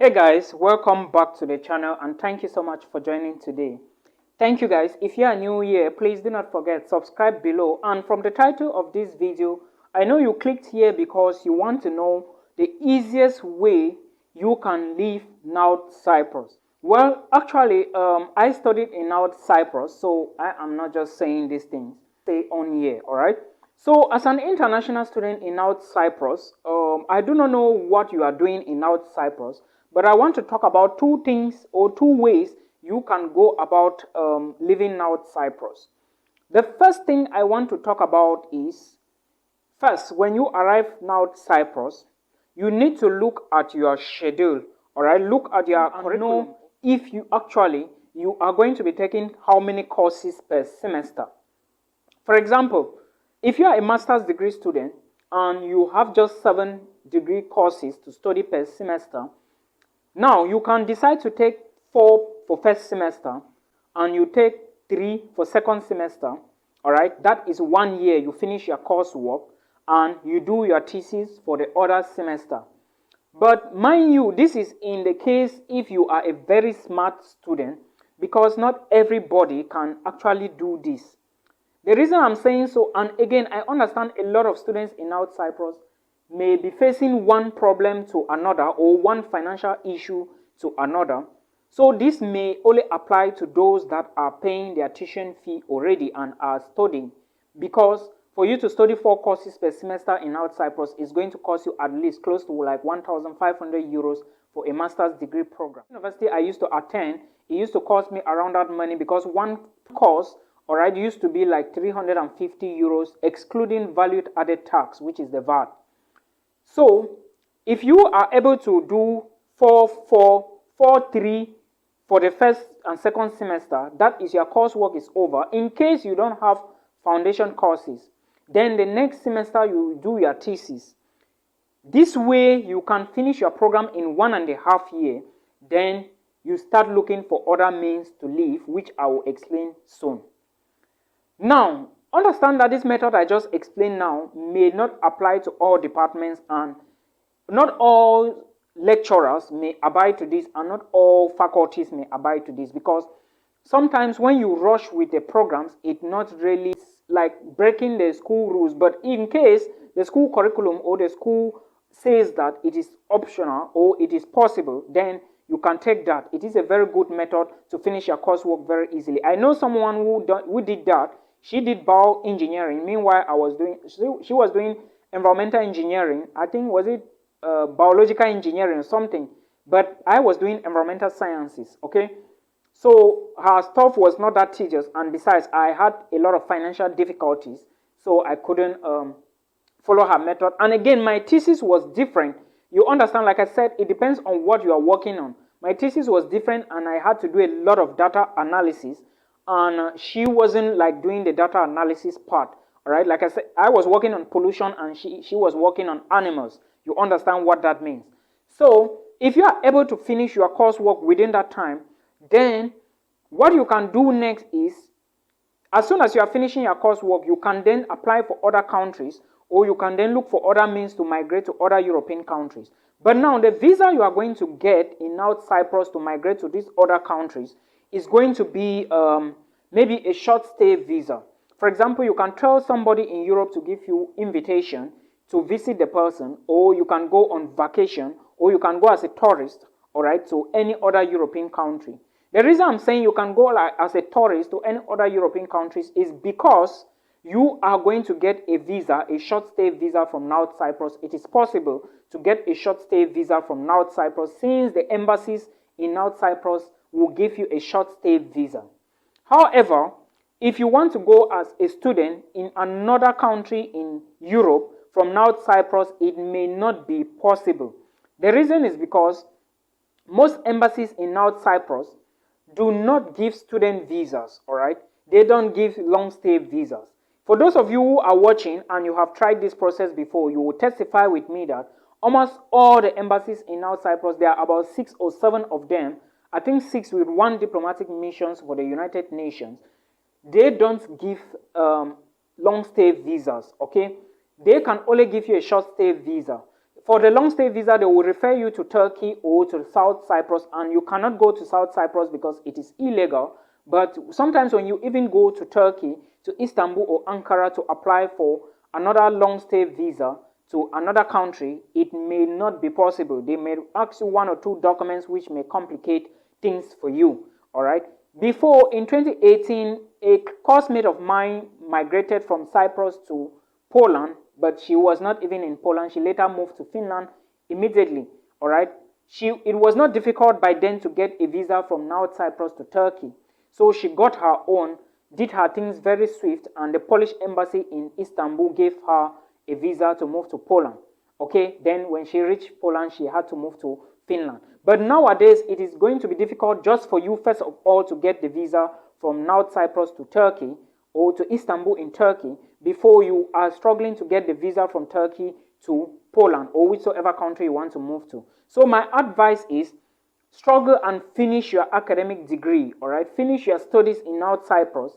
Hey guys, welcome back to the channel and thank you so much for joining today. Thank you guys. If you are new here, please do not forget subscribe below, and from the title of this video, I know you clicked here because you want to know the easiest way you can leave North Cyprus. Well, actually, I studied in North Cyprus, so I am not just saying these things. Stay on here, all right? So, as an international student in North Cyprus, I do not know what you are doing in North Cyprus, but I want to talk about two things or two ways you can go about living North Cyprus. The first thing I want to talk about is, first, when you arrive North Cyprus, you need to look at your schedule, all right? Look at your curriculum. Know if you are going to be taking how many courses per semester. For example, if you are a master's degree student and you have just 7 degree courses to study per semester, now you can decide to take 4 for first semester and you take 3 for second semester. All right, that is 1 year. You finish your coursework and you do your thesis for the other semester. But mind you, this is in the case if you are a very smart student, because not everybody can actually do this. The reason I'm saying so, and again, I understand a lot of students in North Cyprus may be facing one problem to another or one financial issue to another. So this may only apply to those that are paying their tuition fee already and are studying, because for you to study 4 courses per semester in North Cyprus is going to cost you at least close to like 1,500 euros for a master's degree program. University I used to attend, it used to cost me around that money because one course, all right, used to be like 350 euros excluding value added tax, which is the VAT. So if you are able to do 4-4-4-3 for the first and second semester, that is your coursework is over. In case you don't have foundation courses, then the next semester you do your thesis. This way you can finish your program in 1.5 years. Then you start looking for other means to leave, which I will explain soon. Now, understand that this method I just explained now may not apply to all departments, and not all lecturers may abide to this, and not all faculties may abide to this, because sometimes when you rush with the programs, it's not really like breaking the school rules. But in case the school curriculum or the school says that it is optional or it is possible, then you can take that. It is a very good method to finish your coursework very easily. I know someone who did that. She did bioengineering. Meanwhile, she was doing environmental engineering. I think, was it biological engineering or something? But I was doing environmental sciences, okay? So her stuff was not that tedious, and besides, I had a lot of financial difficulties, so I couldn't follow her method. And again, my thesis was different. You understand, like I said, it depends on what you are working on. My thesis was different, and I had to do a lot of data analysis. And she wasn't like doing the data analysis part, all right? Like I said, I was working on pollution and she was working on animals. You understand what that means. So if you are able to finish your coursework within that time, then what you can do next is, as soon as you are finishing your coursework, you can then apply for other countries, or you can then look for other means to migrate to other European countries. But now the visa you are going to get in North Cyprus to migrate to these other countries is going to be maybe a short stay visa. For example, you can tell somebody in Europe to give you invitation to visit the person, or you can go on vacation, or you can go as a tourist, all right, to any other European country. The reason I'm saying you can go like as a tourist to any other European countries is because you are going to get a visa, a short stay visa from North Cyprus. It is possible to get a short stay visa from North Cyprus, since the embassies in North Cyprus will give you a short stay visa. However, if you want to go as a student in another country in Europe from North Cyprus, it may not be possible. The reason is because most embassies in North Cyprus do not give student visas, all right? They don't give long stay visas. For those of you who are watching and you have tried this process before, you will testify with me that almost all the embassies in North Cyprus, there are about 6 or 7 of them, I think 6 with 1 diplomatic missions for the United Nations. They don't give long stay visas, okay? They can only give you a short stay visa. For the long stay visa, they will refer you to Turkey or to South Cyprus, and you cannot go to South Cyprus because it is illegal. But sometimes when you even go to Turkey, to Istanbul or Ankara to apply for another long stay visa to another country, it may not be possible. They may ask you 1 or 2 documents which may complicate things for you. All right. Before, in 2018, a coursemate of mine migrated from Cyprus to Poland, but she was not even in Poland. She later moved to Finland immediately. All right. It was not difficult by then to get a visa from North Cyprus to Turkey. So she got her own, did her things very swift, and the Polish embassy in Istanbul gave her a visa to move to Poland. Okay, then when she reached Poland, she had to move to Finland. But nowadays, it is going to be difficult just for you, first of all, to get the visa from North Cyprus to Turkey or to Istanbul in Turkey before you are struggling to get the visa from Turkey to Poland or whichever country you want to move to. So my advice is struggle and finish your academic degree, all right? Finish your studies in North Cyprus.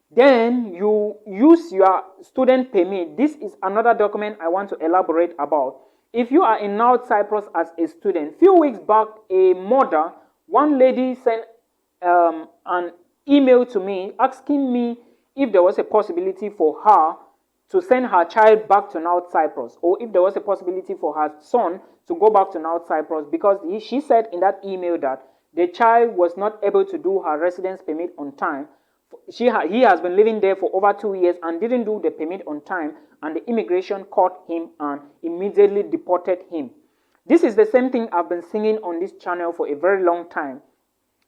Then you use your student permit. This is another document I want to elaborate about. If you are in North Cyprus as a student, few weeks back, one lady sent an email to me asking me if there was a possibility for her to send her child back to North Cyprus, or if there was a possibility for her son to go back to North Cyprus, because she said in that email that the child was not able to do her residence permit on time. He has been living there for over 2 years and didn't do the permit on time, and the immigration caught him and immediately deported him. This is the same thing I've been singing on this channel for a very long time.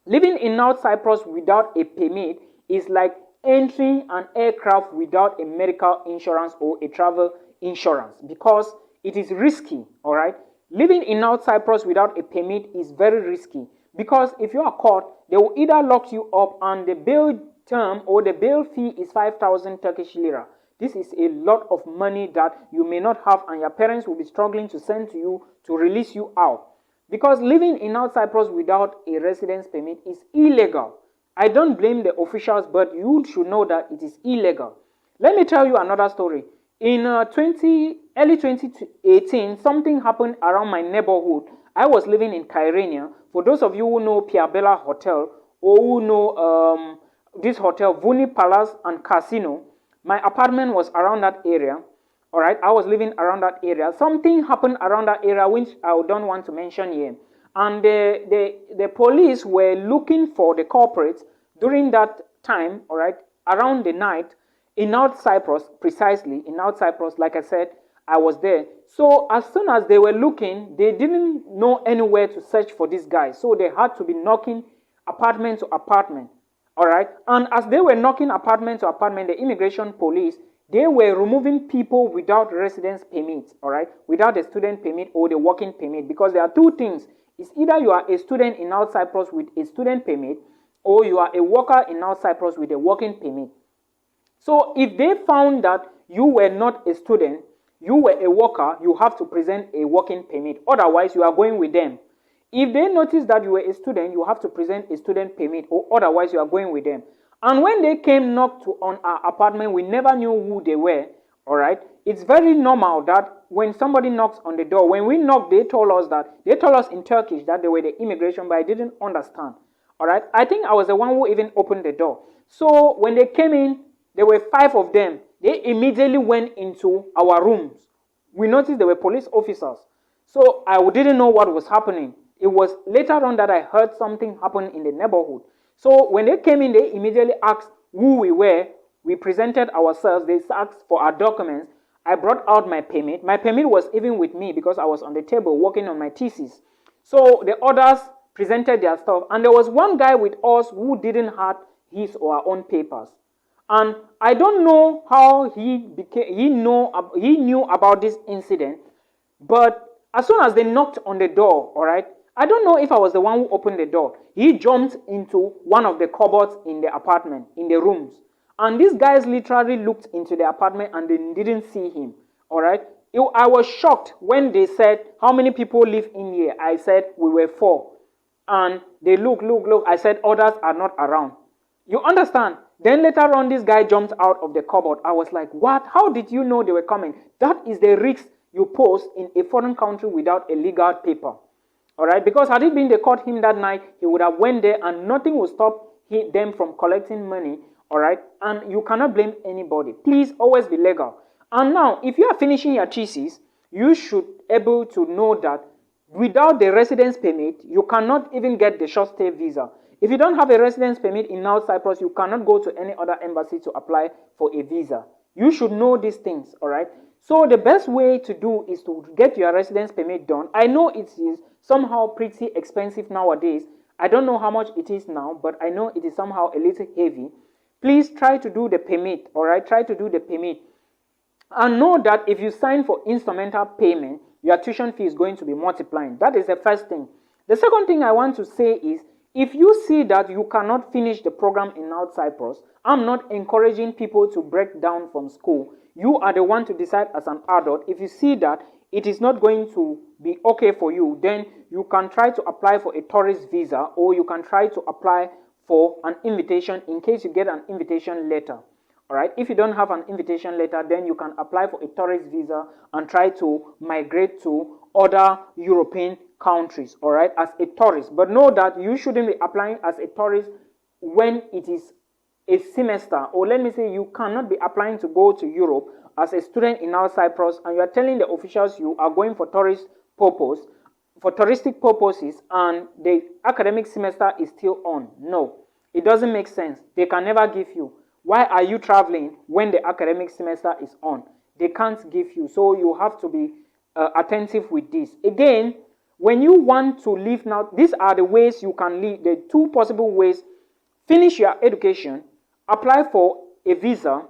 Living in North Cyprus without a permit is like entering an aircraft without a medical insurance or a travel insurance, because it is risky, all right? Living in North Cyprus without a permit is very risky, because if you are caught, they will either lock you up, and the bail term or the bail fee is 5,000 Turkish lira. This is a lot of money that you may not have, and your parents will be struggling to send to you to release you out. Because living in North Cyprus without a residence permit is illegal. I don't blame the officials, but you should know that it is illegal. Let me tell you another story. In early 2018, something happened around my neighborhood. I was living in Kyrenia. For those of you who know Piabella Hotel, or who know this hotel, Vuni Palace and Casino, my apartment was around that area. All right, I was living around that area. Something happened around that area which I don't want to mention here. And the police were looking for the culprits during that time, all right, around the night in North Cyprus, precisely in North Cyprus. Like I said, I was there. So as soon as they were looking, they didn't know anywhere to search for this guy. So they had to be knocking apartment to apartment, all right. And as they were knocking apartment to apartment, the immigration police, they were removing people without residence permits, all right, without a student permit or the working permit, because there are two things. It's either you are a student in North Cyprus with a student permit, or you are a worker in North Cyprus with a working permit. So if they found that you were not a student, you were a worker, you have to present a working permit. Otherwise, you are going with them. If they notice that you were a student, you have to present a student permit, or otherwise you are going with them. And when they came knocked on our apartment, we never knew who they were, all right? It's very normal that when somebody knocks on the door, when we knocked, they told us in Turkish that they were the immigration, but I didn't understand, all right? I think I was the one who even opened the door. So when they came in, there were 5 of them. They immediately went into our rooms. We noticed there were police officers. So I didn't know what was happening. It was later on that I heard something happen in the neighborhood. So when they came in, they immediately asked who we were. We presented ourselves. They asked for our documents. I brought out my permit. My permit was even with me because I was on the table working on my thesis. So the others presented their stuff. And there was one guy with us who didn't have his or her own papers. And I don't know how he knew about this incident. But as soon as they knocked on the door, all right, I don't know if I was the one who opened the door. He jumped into one of the cupboards in the apartment, in the rooms. And these guys literally looked into the apartment and they didn't see him. All right. I was shocked when they said, how many people live in here? I said, we were 4. And they look. I said, others are not around. You understand? Then later on, this guy jumped out of the cupboard. I was like, what? How did you know they were coming? That is the risk you post in a foreign country without a legal paper. All right, because had it been they caught him that night, he would have went there and nothing would stop them from collecting money. All right, and you cannot blame anybody. Please always be legal. And now, if you are finishing your thesis, you should be able to know that without the residence permit, you cannot even get the short stay visa. If you don't have a residence permit in North Cyprus, you cannot go to any other embassy to apply for a visa. You should know these things, all right? So the best way to do is to get your residence permit done. I know it is somehow pretty expensive nowadays. I don't know how much it is now, but I know it is somehow a little heavy. Please try to do the permit, all right? Try to do the permit. And know that if you sign for instrumental payment, your tuition fee is going to be multiplying. That is the first thing. The second thing I want to say is, if you see that you cannot finish the program in North Cyprus, I'm not encouraging people to break down from school. You are the one to decide as an adult. If you see that it is not going to be okay for you, then you can try to apply for a tourist visa, or you can try to apply for an invitation in case you get an invitation letter. All right, if you don't have an invitation letter, then you can apply for a tourist visa and try to migrate to other European countries, all right, as a tourist. But know that you shouldn't be applying as a tourist when it is a semester, or let me say you cannot be applying to go to Europe as a student in North Cyprus, and you are telling the officials you are going for tourist purpose, for touristic purposes, and the academic semester is still on. No, it doesn't make sense. They can never give you. Why are you traveling when the academic semester is on? They can't give you. So you have to be attentive with this. Again, when you want to leave now, these are the ways you can leave. The two possible ways: finish your education, apply for a visa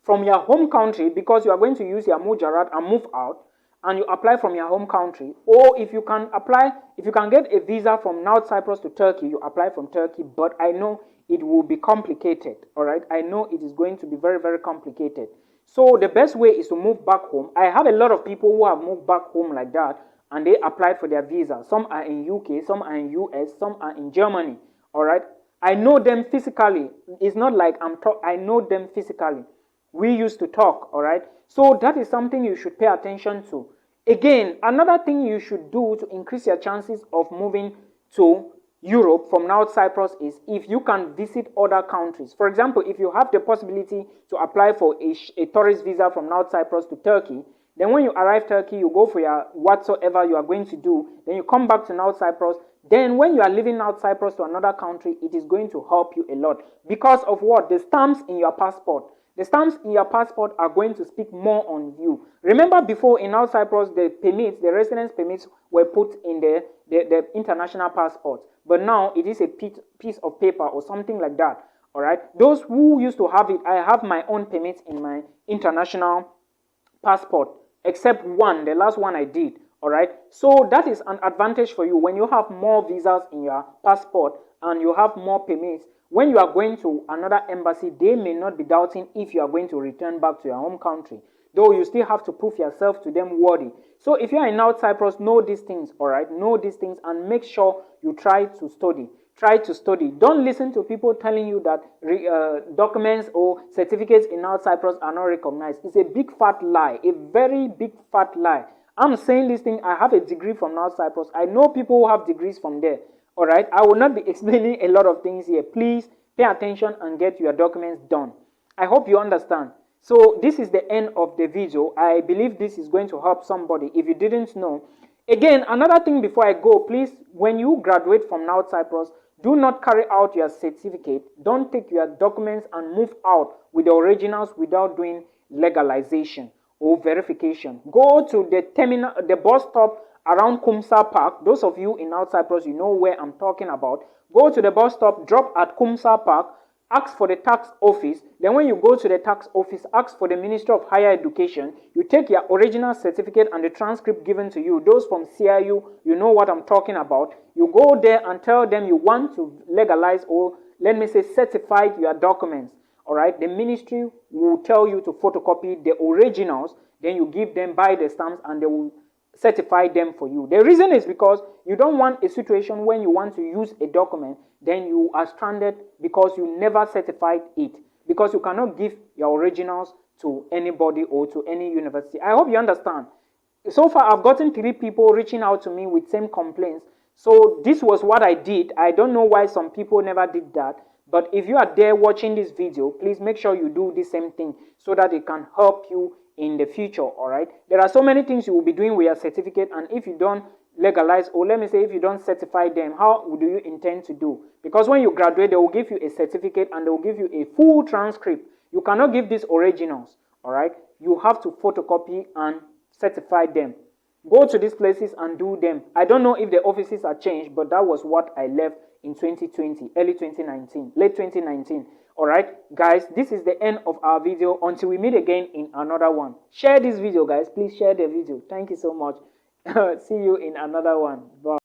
from your home country because you are going to use your mujarrad and move out, and you apply from your home country. Or if you can get a visa from North Cyprus to Turkey, you apply from Turkey. But I know it will be complicated, all right? I know it is going to be very, very complicated. So the best way is to move back home. I have a lot of people who have moved back home like that, and they applied for their visa. Some are in UK, some are in US, some are in Germany, all right? I know them physically. It's not like I know them physically. We used to talk, all right? So that is something you should pay attention to. Again, another thing you should do to increase your chances of moving to Europe from North Cyprus is if you can visit other countries. For example, if you have the possibility to apply for a tourist visa from North Cyprus to Turkey, then when you arrive Turkey, you go for your whatsoever you are going to do, then you come back to North Cyprus. Then when you are leaving North Cyprus to another country, it is going to help you a lot. Because of what? The stamps in your passport. The stamps in your passport are going to speak more on you. Remember before in North Cyprus, the residence permits were put in the international passport. But now it is a piece of paper or something like that. All right. Those who used to have it, I have my own permits in my international passport, except one, the last one I did. All right. So that is an advantage for you when you have more visas in your passport and you have more permits. When you are going to another embassy, they may not be doubting if you are going to return back to your home country, though you still have to prove yourself to them worthy. So if you are in North Cyprus, know these things, all right? Know these things and make sure you try to study. Try to study. Don't listen to people telling you that documents or certificates in North Cyprus are not recognized. It's a big fat lie, a very big fat lie. I'm saying this thing, I have a degree from North Cyprus. I know people who have degrees from there. All right, I will not be explaining a lot of things here. Please pay attention and get your documents done. I hope you understand. So this is the end of the video. I believe this is going to help somebody if you didn't know. Again, another thing before I go, please, when you graduate from North Cyprus, do not carry out your certificate. Don't take your documents and move out with the originals without doing legalization or verification. Go to the terminal, the bus stop around Kumsa Park. Those of you in North Cyprus, you know where I'm talking about. Go to the bus stop, drop at Kumsa Park, ask for the tax office. Then when you go to the tax office, ask for the Ministry of Higher Education. You take your original certificate and the transcript given to you. Those from CIU, you know what I'm talking about. You go there and tell them you want to legalize or, let me say, certify your documents. All right, the ministry will tell you to photocopy the originals. Then you give them, buy the stamps, and they will certify them for you. The reason is because you don't want a situation when you want to use a document, then you are stranded because you never certified it, because you cannot give your originals to anybody or to any university. I hope you understand. So far I've gotten 3 people reaching out to me with same complaints. So this was what I did. I don't know why some people never did that, but if you are there watching this video, please make sure you do the same thing so that it can help you in the future. All right, there are so many things you will be doing with your certificate, and if you don't legalize, or let me say if you don't certify them, how do you intend to do? Because when you graduate, they will give you a certificate and they will give you a full transcript. You cannot give these originals. All right, you have to photocopy and certify them. Go to these places and do them. I don't know if the offices are changed, but that was what I left in 2020, early 2019, late 2019. All right, guys, this is the end of our video. Until we meet again in another one. Share this video, guys. Please share the video. Thank you so much. See you in another one. Bye.